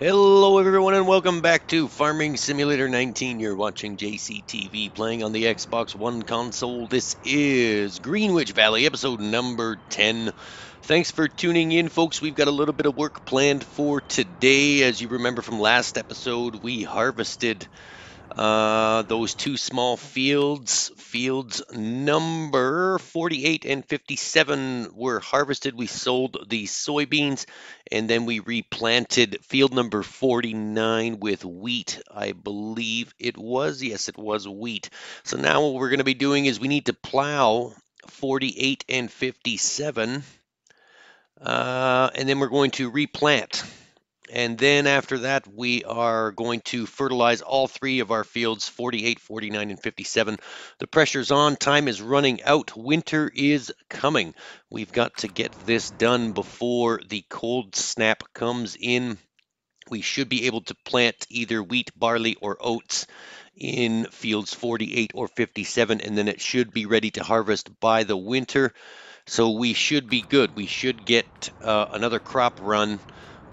Hello everyone and welcome back to Farming Simulator 19. You're watching JCTV playing on the Xbox One console. This is Greenwich Valley, episode number 10. Thanks for tuning in, folks. We've got a little bit of work planned for today. As you remember from last episode, we harvested those two small fields. Fields number 48 and 57 were harvested. We sold the soybeans and then we replanted field number 49 with wheat. I believe it was. Yes, it was wheat. So now what we're going to be doing is we need to plow 48 and 57. And then we're going to replant. And then after that, we are going to fertilize all three of our fields, 48, 49, and 57. The pressure's on. Time is running out. Winter is coming. We've got to get this done before the cold snap comes in. We should be able to plant either wheat, barley, or oats in fields 48 or 57, and then it should be ready to harvest by the winter. So we should be good. We should get another crop run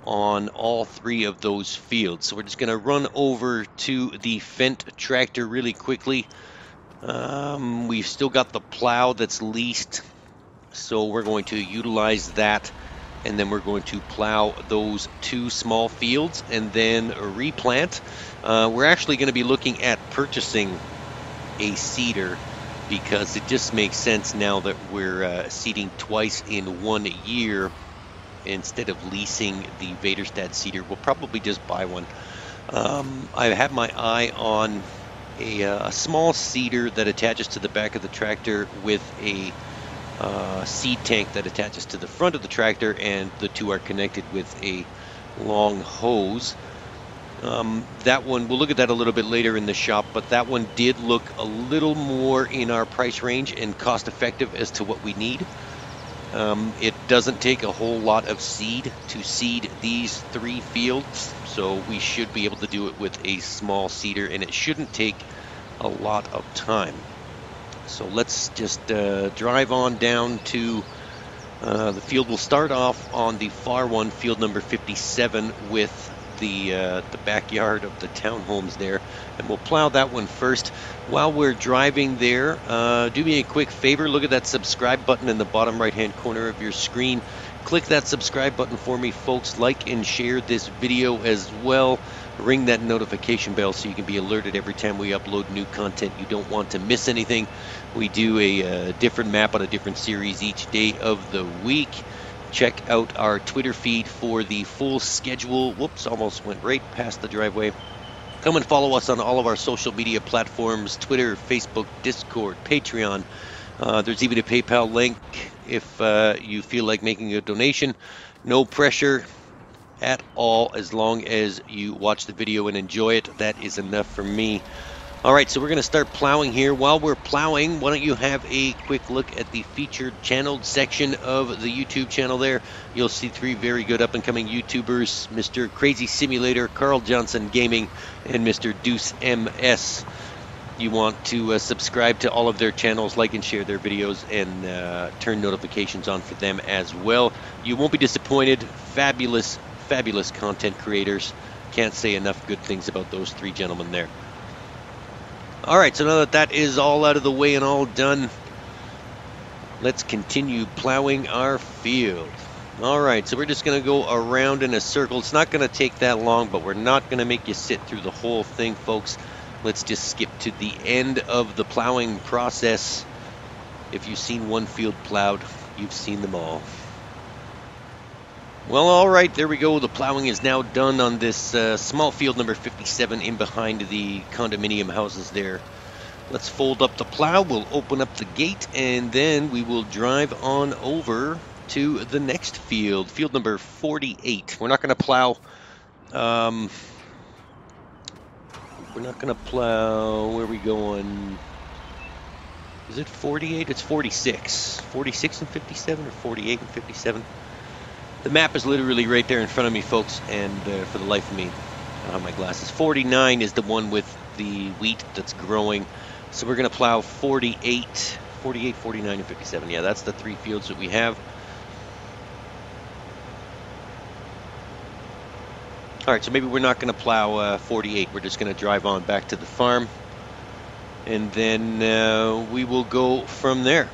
on all three of those fields. So we're just going to run over to the Fendt tractor really quickly. We've still got the plow that's leased, so we're going to utilize that, and then we're going to plow those two small fields and then replant. We're actually going to be looking at purchasing a seeder because it just makes sense now that we're seeding twice in 1 year. Instead of leasing the Vaderstad seeder, we'll probably just buy one. I have my eye on a small seeder that attaches to the back of the tractor with a seed tank that attaches to the front of the tractor, and the two are connected with a long hose. That one, we'll look at that a little bit later in the shop, but that one did look a little more in our price range and cost effective as to what we need. It doesn't take a whole lot of seed to seed these three fields, so we should be able to do it with a small seeder, and it shouldn't take a lot of time. So let's just drive on down to the field. We'll start off on the far one, field number 57, with the backyard of the townhomes there, and we'll plow that one first. While we're driving there, do me a quick favor, look at that subscribe button in the bottom right hand corner of your screen. Click that subscribe button for me, folks. Like and share this video as well. Ring that notification bell so you can be alerted every time we upload new content. You don't want to miss anything. We do a different map on a different series each day of the week. Check out our Twitter feed for the full schedule. Whoops, almost went right past the driveway. Come and follow us on all of our social media platforms, Twitter, Facebook, Discord, Patreon. There's even a PayPal link if you feel like making a donation. No pressure at all, as long as you watch the video and enjoy it. That is enough for me. All right, so we're going to start plowing here. While we're plowing, why don't you have a quick look at the featured channeled section of the YouTube channel there. You'll see three very good up-and-coming YouTubers, Mr. Crazy Simulator, Carl Johnson Gaming, and Mr. Deuce MS. You want to subscribe to all of their channels, like and share their videos, and turn notifications on for them as well. You won't be disappointed. Fabulous, fabulous content creators. Can't say enough good things about those three gentlemen there. All right, so now that that is all out of the way and all done, let's continue plowing our field. All right, so we're just going to go around in a circle. It's not going to take that long, but we're not going to make you sit through the whole thing, folks. Let's just skip to the end of the plowing process. If you've seen one field plowed, you've seen them all. Well, all right, there we go. The plowing is now done on this small field number 57 in behind the condominium houses there. Let's fold up the plow. We'll open up the gate, and then we will drive on over to the next field, field number 48. We're not going to plow. We're not going to plow. Where are we going? Is it 48? It's 46. 46 and 57 or 48 and 57? The map is literally right there in front of me, folks, and for the life of me, I don't have my glasses. 49 is the one with the wheat that's growing. So we're going to plow 48, 49, and 57. Yeah, that's the three fields that we have. All right, so maybe we're not going to plow 48. We're just going to drive on back to the farm, and then we will go from there.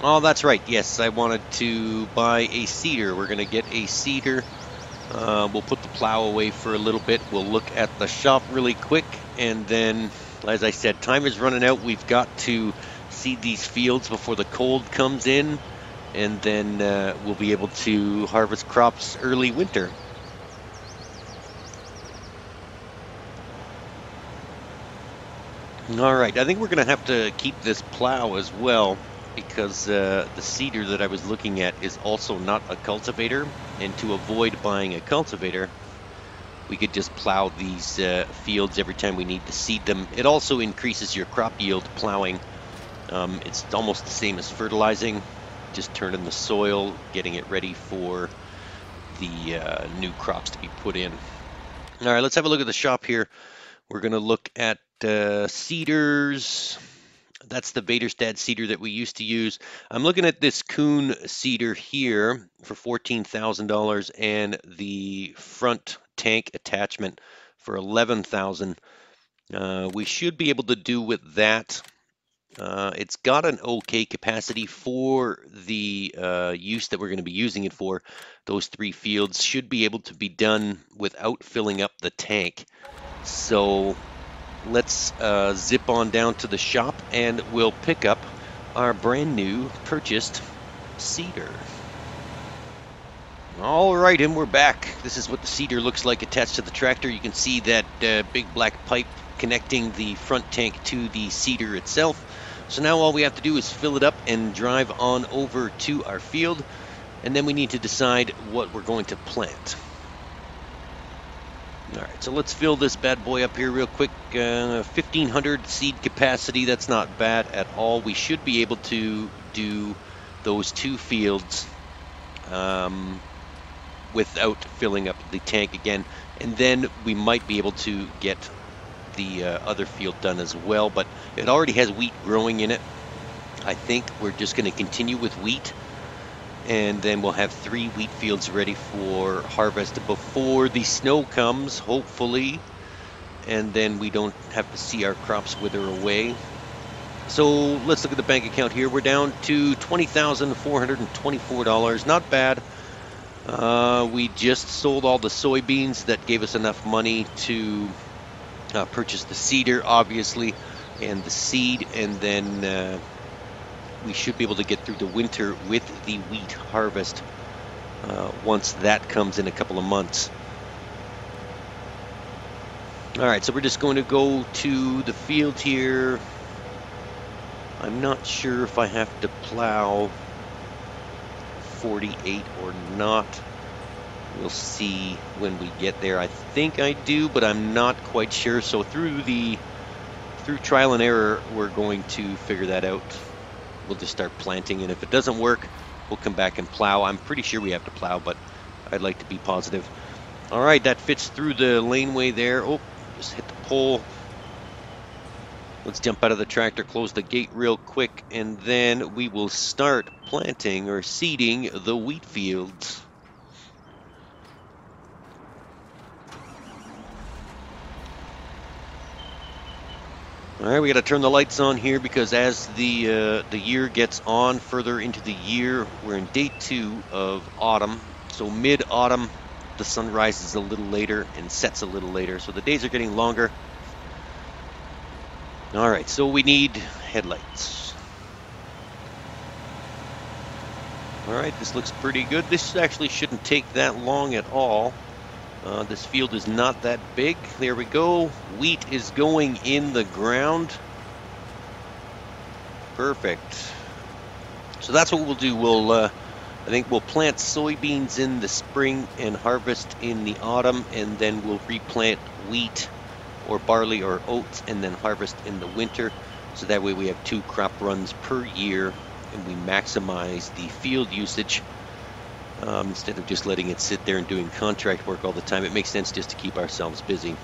Oh, that's right. Yes, I wanted to buy a seeder. We're going to get a seeder. We'll put the plow away for a little bit. We'll look at the shop really quick, and then, as I said, time is running out. We've got to seed these fields before the cold comes in, and then we'll be able to harvest crops early winter. All right, I think we're going to have to keep this plow as well, because the seeder that I was looking at is also not a cultivator, and to avoid buying a cultivator, we could just plow these fields every time we need to seed them. It also increases your crop yield plowing. It's almost the same as fertilizing, just turning the soil, getting it ready for the new crops to be put in. All right, let's have a look at the shop here. We're going to look at seeders. That's the Vaderstad seeder that we used to use. I'm looking at this Kuhn seeder here for $14,000 and the front tank attachment for $11,000. We should be able to do with that. It's got an okay capacity for the use that we're going to be using it for. Those 3 fields should be able to be done without filling up the tank. So let's zip on down to the shop and we'll pick up our brand new purchased seeder. All right, and we're back. This is what the seeder looks like attached to the tractor. You can see that big black pipe connecting the front tank to the seeder itself. So now all we have to do is fill it up and drive on over to our field, and then we need to decide what we're going to plant. All right, so let's fill this bad boy up here real quick. 1,500 seed capacity, that's not bad at all. We should be able to do those 2 fields without filling up the tank again. And then we might be able to get the other field done as well, but it already has wheat growing in it. I think we're just going to continue with wheat, and then we'll have 3 wheat fields ready for harvest before the snow comes, hopefully, and then we don't have to see our crops wither away. So let's look at the bank account here. We're down to $20,424. Not bad. We just sold all the soybeans. That gave us enough money to purchase the seeder, obviously, and the seed, and then we should be able to get through the winter with the wheat harvest once that comes in a couple of months. All right, so we're just going to go to the field here. I'm not sure if I have to plow 48 or not. We'll see when we get there. I think I do, but I'm not quite sure. So through trial and error, we're going to figure that out. We'll just start planting, and if it doesn't work, we'll come back and plow. I'm pretty sure we have to plow, but I'd like to be positive. All right, that fits through the laneway there. Oh, just hit the pole. Let's jump out of the tractor, close the gate real quick, and then we will start planting or seeding the wheat fields. All right, we got to turn the lights on here because as the year gets on further into the year, we're in day 2 of autumn. So mid-autumn, the sun rises a little later and sets a little later. So the days are getting longer. All right, so we need headlights. All right, this looks pretty good. This actually shouldn't take that long at all. This field is not that big. There we go. Wheat is going in the ground. Perfect. So that's what we'll do. I think we'll plant soybeans in the spring and harvest in the autumn, and then we'll replant wheat or barley or oats and then harvest in the winter. So that way we have 2 crop runs per year and we maximize the field usage. Instead of just letting it sit there and doing contract work all the time, it makes sense just to keep ourselves busy.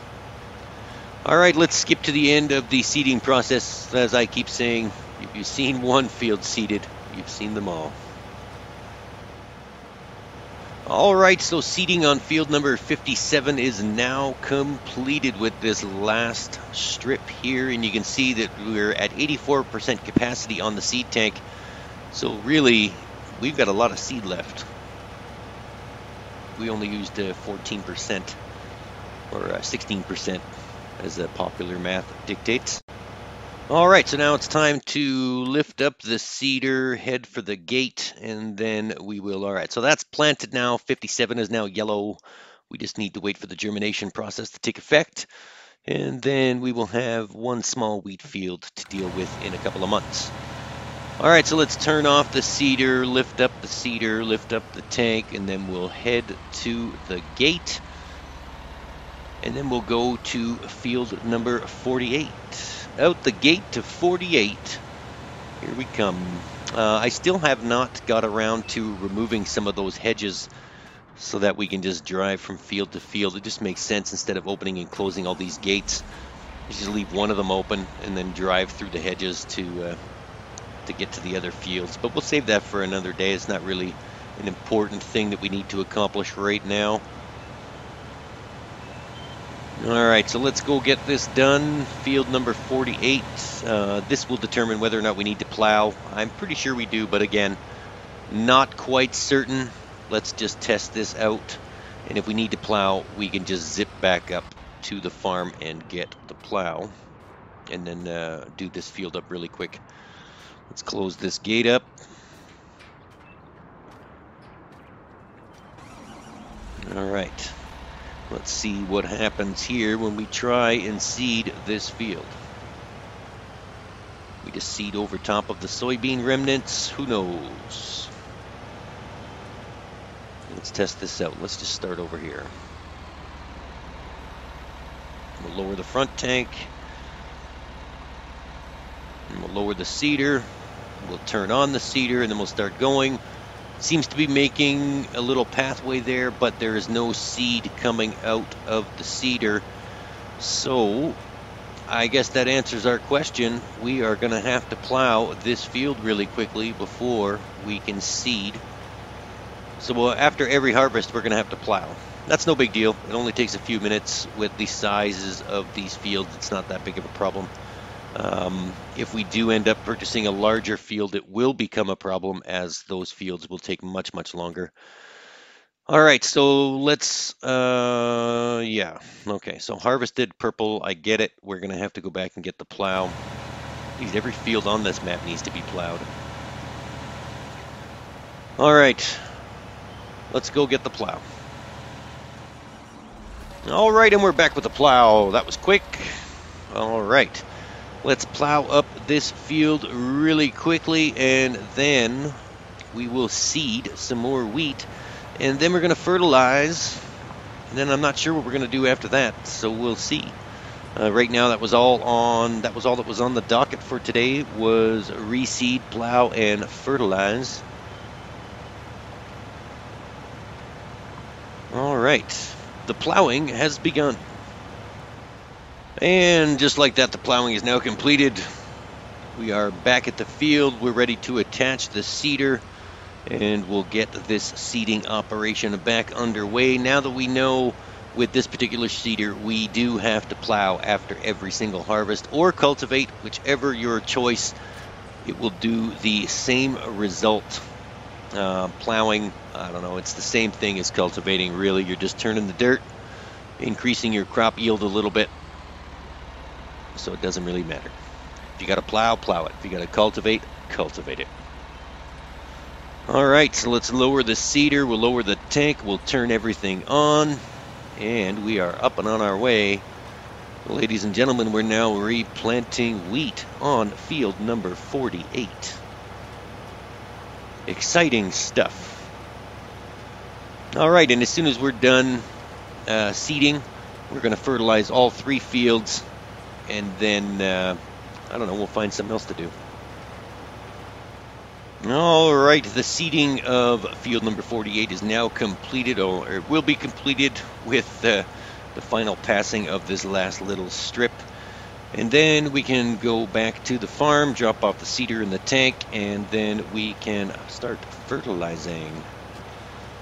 All right, let's skip to the end of the seeding process. As I keep saying, if you've seen one field seeded, you've seen them all. All right, so seeding on field number 57 is now completed with this last strip here, and you can see that we're at 84% capacity on the seed tank. So really, we've got a lot of seed left. We only used 14% or 16% as popular math dictates. All right, so now it's time to lift up the seeder, head for the gate, and then we will. All right, so that's planted now. 57 is now yellow. We just need to wait for the germination process to take effect, and then we will have one small wheat field to deal with in a couple of months. All right, so let's turn off the seeder, lift up the seeder, lift up the tank, and then we'll head to the gate. And then we'll go to field number 48. Out the gate to 48. Here we come. I still have not got around to removing some of those hedges so that we can just drive from field to field. It just makes sense instead of opening and closing all these gates. Just leave one of them open and then drive through the hedges to get to the other fields. But we'll save that for another day. It's not really an important thing that we need to accomplish right now. All right, so let's go get this done. Field number 48. This will determine whether or not we need to plow. I'm pretty sure we do, but again, not quite certain. Let's just test this out. And if we need to plow, we can just zip back up to the farm and get the plow. And then do this field up really quick. Let's close this gate up. All right. Let's see what happens here when we try and seed this field. We just seed over top of the soybean remnants. Who knows? Let's test this out. Let's just start over here. We'll lower the front tank. And we'll lower the seeder. We'll turn on the seeder and then we'll start going. Seems to be making a little pathway there, but there is no seed coming out of the seeder. So I guess that answers our question. We are going to have to plow this field really quickly before we can seed. So after every harvest, we're going to have to plow. That's no big deal. It only takes a few minutes with the sizes of these fields. It's not that big of a problem. If we do end up purchasing a larger field, it will become a problem as those fields will take much, much longer. All right, so let's, yeah. Okay, so harvested purple, I get it. We're going to have to go back and get the plow. Geez, every field on this map needs to be plowed. All right, let's go get the plow. All right, and we're back with the plow. That was quick. All right. Let's plow up this field really quickly, and then we will seed some more wheat, and then we're going to fertilize, and then I'm not sure what we're going to do after that, so we'll see. Right now, that was all that was on the docket for today, was reseed, plow, and fertilize. All right, the plowing has begun. And just like that, the plowing is now completed. We are back at the field. We're ready to attach the seeder, and we'll get this seeding operation back underway. Now that we know with this particular seeder, we do have to plow after every single harvest or cultivate, whichever your choice. It will do the same result. Plowing, I don't know, it's the same thing as cultivating, really. You're just turning the dirt, increasing your crop yield a little bit. So it doesn't really matter. If you got to plow, plow it. If you got to cultivate, cultivate it. All right, so let's lower the seeder. We'll lower the tank. We'll turn everything on. And we are up and on our way. Ladies and gentlemen, we're now replanting wheat on field number 48. Exciting stuff. All right, and as soon as we're done seeding, we're going to fertilize all 3 fields. And then, I don't know, we'll find something else to do. All right, the seeding of field number 48 is now completed, or it will be completed with the final passing of this last little strip. And then we can go back to the farm, drop off the seeder in the tank, and then we can start fertilizing.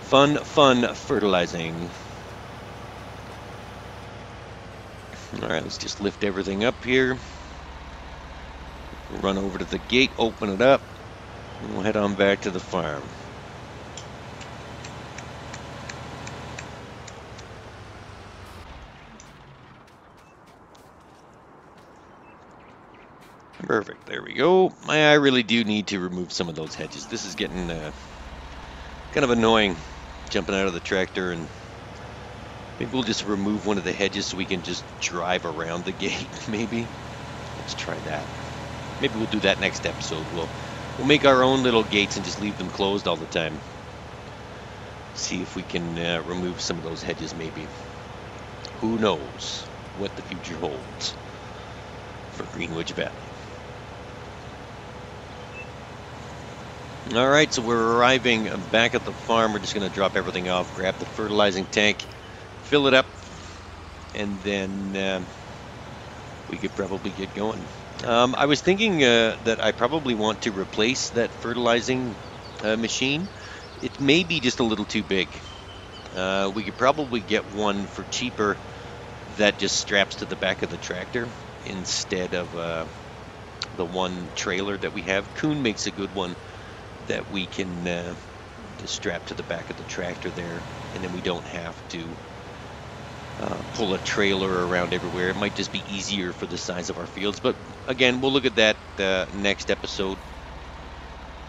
Fun fertilizing. All right, let's just lift everything up here. Run over to the gate, open it up, and we'll head on back to the farm. Perfect, there we go. I really do need to remove some of those hedges. This is getting kind of annoying, jumping out of the tractor, and maybe we'll just remove one of the hedges so we can just drive around the gate, maybe. Let's try that. Maybe we'll do that next episode. We'll make our own little gates and just leave them closed all the time. See if we can remove some of those hedges, maybe. Who knows what the future holds for Greenwich Valley. All right, so we're arriving back at the farm. We're just going to drop everything off, grab the fertilizing tank, fill it up, and then we could probably get going. I was thinking that I probably want to replace that fertilizing machine. It may be just a little too big. We could probably get one for cheaper that just straps to the back of the tractor instead of the one trailer that we have. Kuhn makes a good one that we can just strap to the back of the tractor there, and then we don't have to pull a trailer around everywhere. It might just be easier for the size of our fields, but again, we'll look at that next episode.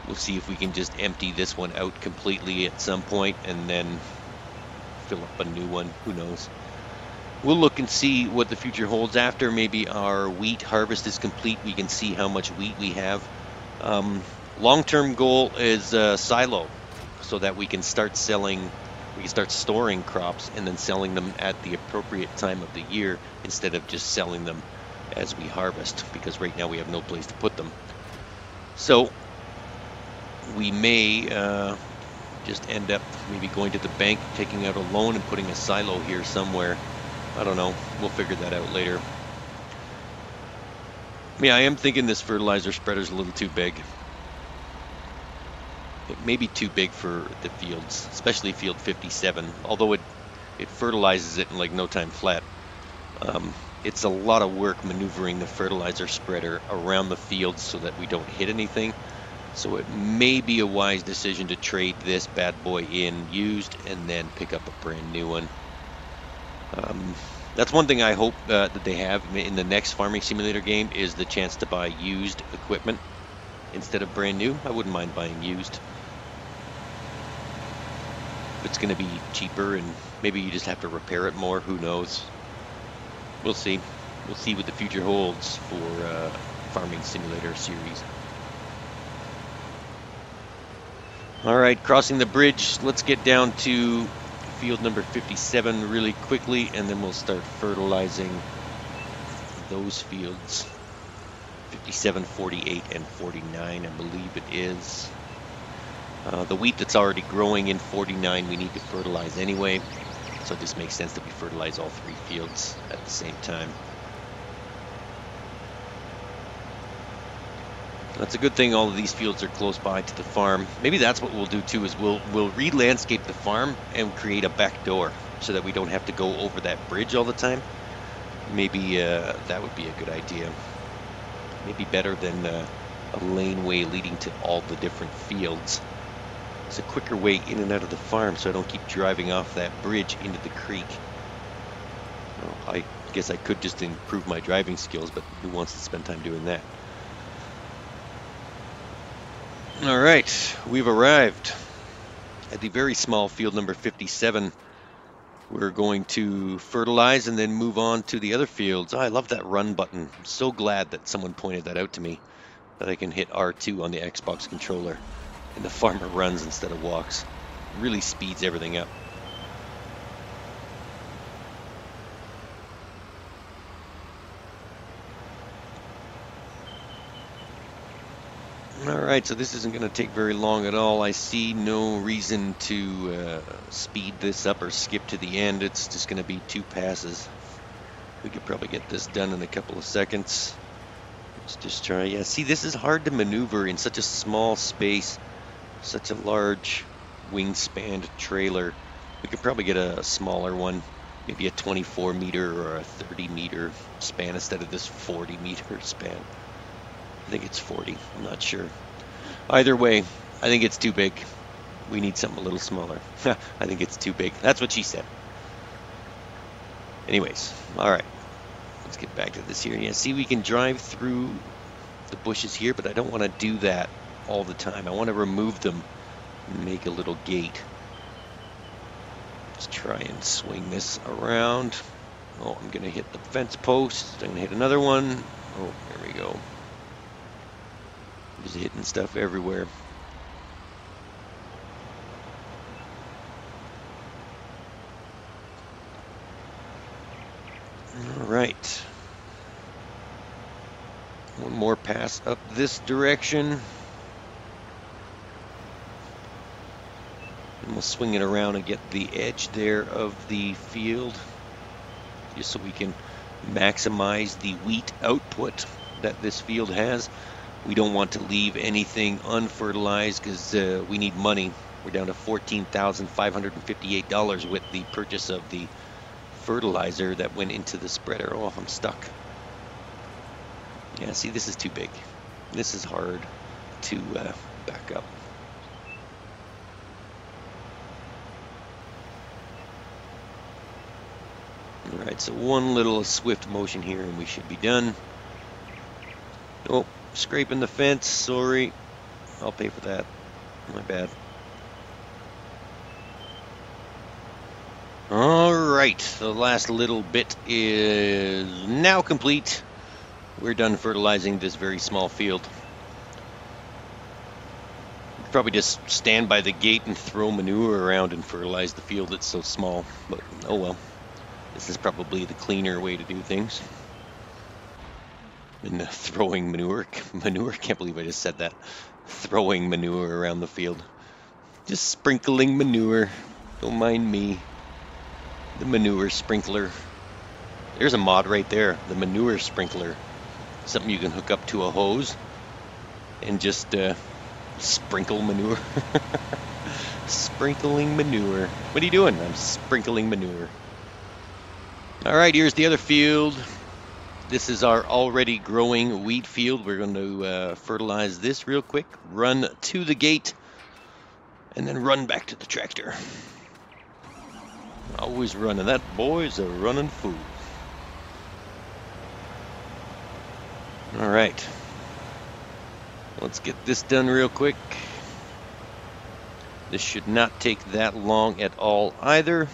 We'll see if we can just empty this one out completely at some point and then fill up a new one. Who knows? We'll look and see what the future holds after maybe our wheat harvest is complete. We can see how much wheat we have. Long-term goal is silo, so that we can start selling. We can start storing crops and then selling them at the appropriate time of the year instead of just selling them as we harvest, because right now we have no place to put them. So we may just end up maybe going to the bank, taking out a loan and putting a silo here somewhere. I don't know. We'll figure that out later. Yeah, I am thinking this fertilizer spreader is a little too big. It may be too big for the fields, especially field 57, although it fertilizes it in like no time flat. It's a lot of work maneuvering the fertilizer spreader around the fields so that we don't hit anything. So it may be a wise decision to trade this bad boy in used and then pick up a brand new one. That's one thing I hope that they have in the next Farming Simulator game, is the chance to buy used equipment instead of brand new. I wouldn't mind buying used. If it's going to be cheaper and maybe you just have to repair it more, who knows? We'll see. We'll see what the future holds for Farming Simulator series. All right, crossing the bridge. Let's get down to field number 57 really quickly, and then we'll start fertilizing those fields. 57, 48, and 49, I believe it is. The wheat that's already growing in 49 we need to fertilize anyway, so it just makes sense that we fertilize all three fields at the same time. That's a good thing all of these fields are close by to the farm. Maybe that's what we'll do too, is we'll re-landscape the farm and create a back door so that we don't have to go over that bridge all the time. Maybe that would be a good idea. Maybe better than a laneway leading to all the different fields. It's a quicker way in and out of the farm so I don't keep driving off that bridge into the creek. Well, I guess I could just improve my driving skills, but who wants to spend time doing that? All right, we've arrived at the very small field number 57. We're going to fertilize and then move on to the other fields. Oh, I love that run button. I'm so glad that someone pointed that out to me, that I can hit R2 on the Xbox controller and the farmer runs instead of walks. It really speeds everything up. Alright, so this isn't going to take very long at all. I see no reason to speed this up or skip to the end. It's just going to be 2 passes. We could probably get this done in a couple of seconds. Let's just try. Yeah, see, this is hard to maneuver in such a small space, such a large wingspan trailer. We could probably get a smaller one, maybe a 24 meter or a 30 meter span instead of this 40 meter span. I think it's 40, I'm not sure. Either way, I think it's too big. We need something a little smaller. I think it's too big. That's what she said. Anyways, all right. Let's get back to this here. Yeah, see, we can drive through the bushes here, but I don't want to do that all the time. I want to remove them and make a little gate. Let's try and swing this around. Oh, I'm going to hit the fence post. I'm going to hit another one. Oh, there we go. Just hitting stuff everywhere. All right. One more pass up this direction. And we'll swing it around and get the edge there of the field, just so we can maximize the wheat output that this field has. We don't want to leave anything unfertilized because we need money. We're down to $14,558 with the purchase of the fertilizer that went into the spreader. Oh, I'm stuck. Yeah, see, this is too big. This is hard to back up. All right, so one little swift motion here and we should be done. Oh, scraping the fence, sorry. I'll pay for that. My bad. All right, the last little bit is now complete. We're done fertilizing this very small field. Probably just stand by the gate and throw manure around and fertilize the field. It's so small, but oh well. This is probably the cleaner way to do things. And throwing manure, can't believe I just said that. Throwing manure around the field. Just sprinkling manure, don't mind me. The manure sprinkler. There's a mod right there, the manure sprinkler. Something you can hook up to a hose and just sprinkle manure. Sprinkling manure. What are you doing? I'm sprinkling manure. All right, here's the other field. This is our already growing wheat field. We're going to fertilize this real quick, run to the gate, and then run back to the tractor. Always running. That boy's a running fool. All right. Let's get this done real quick. This should not take that long at all either.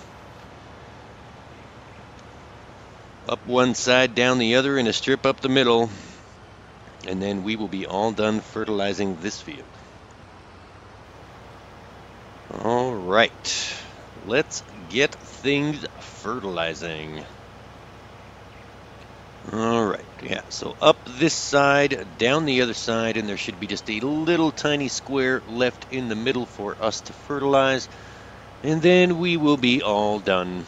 Up one side, down the other, and a strip up the middle. And then we will be all done fertilizing this field. All right. Let's get things fertilizing. All right, yeah, so up this side, down the other side, and there should be just a little tiny square left in the middle for us to fertilize, and then we will be all done.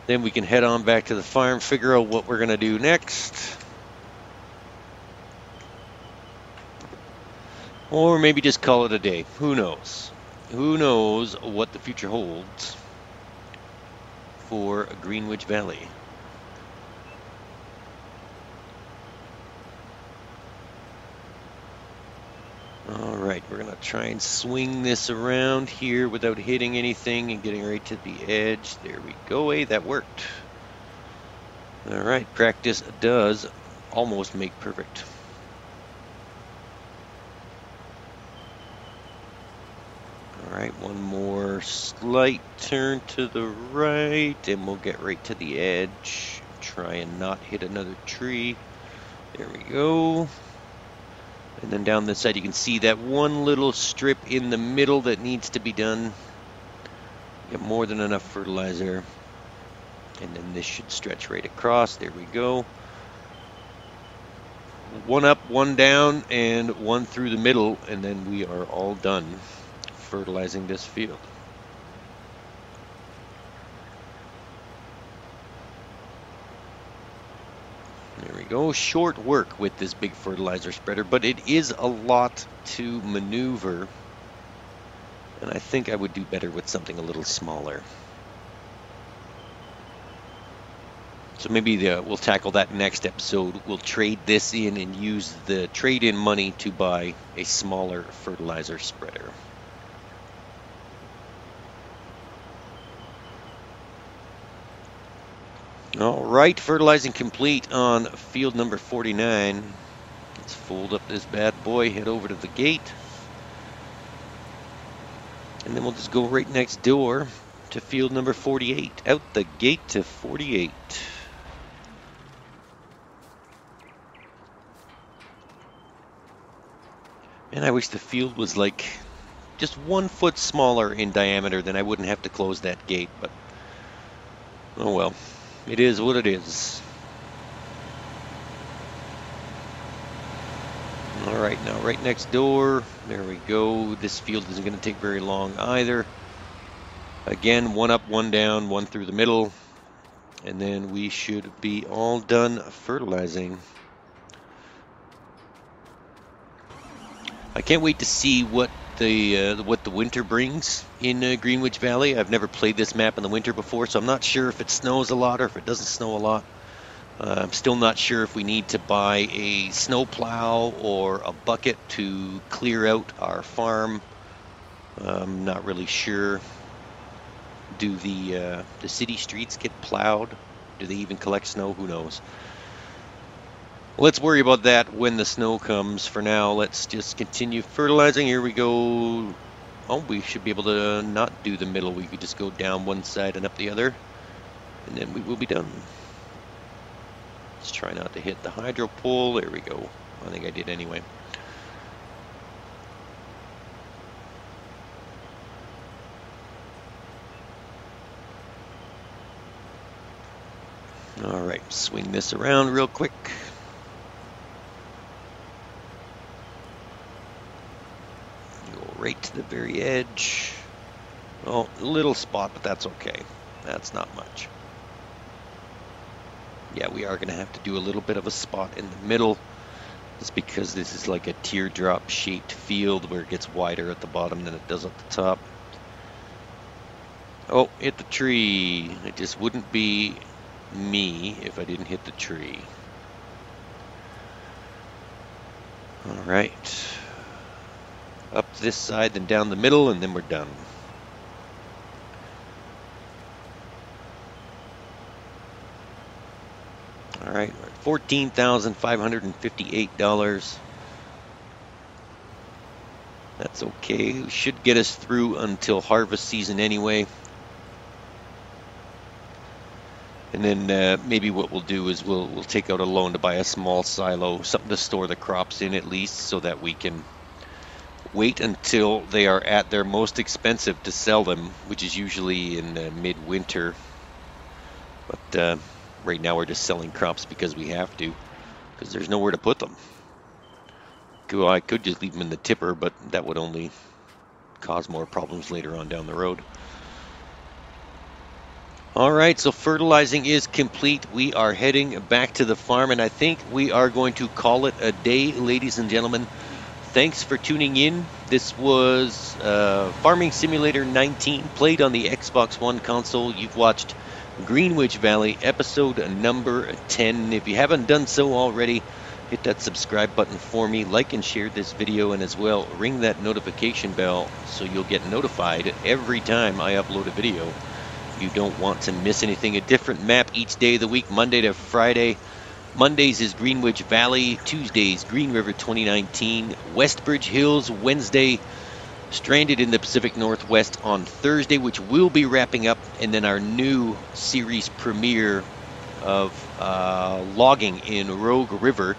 Then we can head on back to the farm, figure out what we're going to do next. Or maybe just call it a day. Who knows? Who knows what the future holds for Greenwich Valley. All right, we're going to try and swing this around here without hitting anything and getting right to the edge. There we go. Hey, that worked. All right, practice does almost make perfect. All right, one more slight turn to the right, and we'll get right to the edge. Try and not hit another tree. There we go. And then down this side, you can see that one little strip in the middle that needs to be done. Get more than enough fertilizer. And then this should stretch right across. There we go. One up, one down, and one through the middle, and then we are all done fertilizing this field. There we go. Short work with this big fertilizer spreader, but it is a lot to maneuver. And I think I would do better with something a little smaller. So maybe we'll tackle that next episode. We'll trade this in and use the trade-in money to buy a smaller fertilizer spreader. All right, fertilizing complete on field number 49. Let's fold up this bad boy, head over to the gate. And then we'll just go right next door to field number 48. Out the gate to 48. And I wish the field was like just 1 foot smaller in diameter, then I wouldn't have to close that gate, but oh well, it is what it is. All right, now right next door, there we go. This field isn't going to take very long either. Again, 1 up, 1 down, 1 through the middle, and then we should be all done fertilizing. I can't wait to see what the winter brings in Greenwich Valley. I've never played this map in the winter before, so I'm not sure if it snows a lot or if it doesn't snow a lot. I'm still not sure if we need to buy a snow plow or a bucket to clear out our farm. I'm not really sure. Do the city streets get plowed? Do they even collect snow? Who knows? Let's worry about that when the snow comes. For now, let's just continue fertilizing. Here we go. Oh, we should be able to not do the middle. We could just go down one side and up the other, and then we will be done. Let's try not to hit the hydro pole. There we go. I think I did anyway. All right, swing this around real quick. Right to the very edge. Well, a little spot, but that's okay. That's not much. Yeah, we are going to have to do a little bit of a spot in the middle. Just because this is like a teardrop shaped field where it gets wider at the bottom than it does at the top. Oh, hit the tree. It just wouldn't be me if I didn't hit the tree. All right. Up this side, then down the middle, and then we're done. All right, $14,558. That's okay. We should get us through until harvest season anyway. And then maybe what we'll do is we'll take out a loan to buy a small silo, something to store the crops in at least, so that we can wait until they are at their most expensive to sell them, which is usually in mid-winter. But right now we're just selling crops because we have to, because there's nowhere to put them. Well, I could just leave them in the tipper, but that would only cause more problems later on down the road. All right, so fertilizing is complete. We are heading back to the farm, and I think we are going to call it a day, ladies and gentlemen. Thanks for tuning in. This was Farming Simulator 19, played on the Xbox One console. You've watched Greenwich Valley, episode number 10. If you haven't done so already, hit that subscribe button for me, like and share this video, and as well, ring that notification bell so you'll get notified every time I upload a video. You don't want to miss anything. A different map each day of the week, Monday to Friday. Mondays is Greenwich Valley, Tuesdays Green River 2019, Westbridge Hills, Wednesday Stranded in the Pacific Northwest on Thursday, which will be wrapping up, and then our new series premiere of logging in Rogue River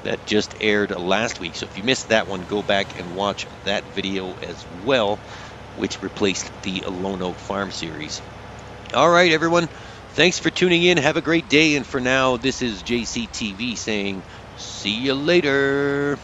that just aired last week. So if you missed that one, go back and watch that video as well, which replaced the Lone Oak Farm series. All right, everyone. Thanks for tuning in. Have a great day. And for now, this is JCTV saying, see you later.